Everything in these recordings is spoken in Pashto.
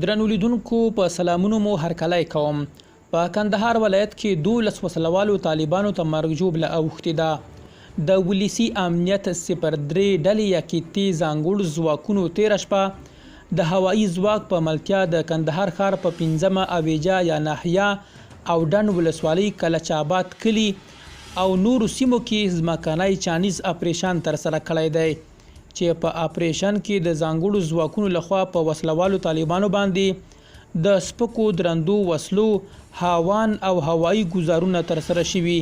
درنو لیدونکو په سلامونو مو هرکلی کوم. په کندهار ولایت کې 12 وسلوالو طالبانو ته مرګ ژوبله اوښتې ده. د ولسي امنیت 03 ډلې یا کتې ځانګړو ځواکونو تېره شپه د هوایي ځواک په ملتیا د کندهار ښار په 5مه اویجا یا ناحیه او ډنډ ولسوالۍ کلچ آباد کلي او نورو سیمو کې ځمکنی چانیز اپریشن ترسره کړی دی چې په اپریشن کې د ځانګړو ځواکونو لخوا په وسلوالو طالبانو باندې د سپکو درندو وسلو هاوان او هوایي ګزارونه ترسره شوي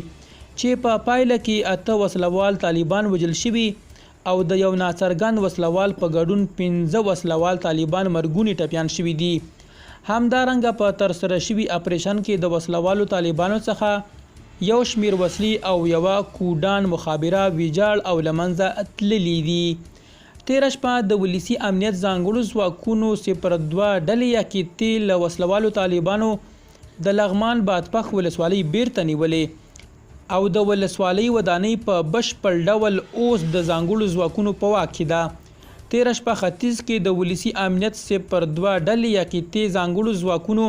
چې په پایله کې 8 وسلوال طالبان وژل شوي او د یو ناڅرګند وسلوال په ګډون 15 وسلوال طالبان مرګوني ټپیان شوي دي. همدارنګه په ترسره شوي اپریشن کې د وسلوالو طالبانو څخه یو شمیر وسلې او یوه کودان مخابره ویجاړ او له منځه تللي دي. تېره شپه د ولسي امنیت ځانګړو ځواکونو 02 ډلې یا کتې له وسلوالو طالبانو د لغمان بادپخ ولسوالۍ بیرته نیولې او د ولسوالۍ ودانۍ په بشپړ ډول اوس د ځانګړو ځواکونو په واک کې ده. تېره شپه ختیځ کې د ولسي امنیت 02 ډلې یا کتې ځانګړو ځواکونو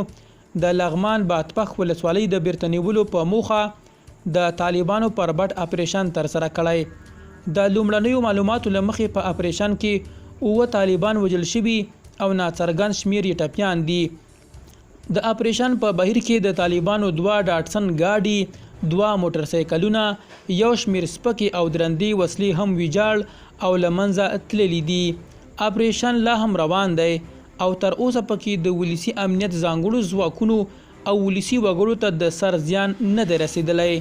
د لغمان بادپخ ولسوالۍ د بیرته نیولو په موخه د طالبانو پر بټ اپریشن ترسره کړی. د لومړنیو معلوماتو له مخې په اپریشن کې 9 طالبان وژل شوي او ناڅرګند شمیر یې ټپیان دي. د اپریشن په بهیر کې د طالبانو 2 ډاټسن ګاډي 2 موټرسایکلونه یو شمیر سپکې او درندې وسلې هم ویجاړ او له منځه تللي دي. اپریشن لا هم روان دی او تر اوسه پکې د ولسي امنیت ځانګړو ځواکونو او ولسي وګړو ته د سر زیان نه دی رسیدلی.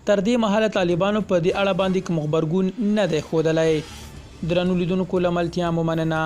تر دې مهاله طالبانو په دې اړه باندې کوم غبرګون نه دی ښودلی. درنو لیدونکو له ملتیا مو مننه.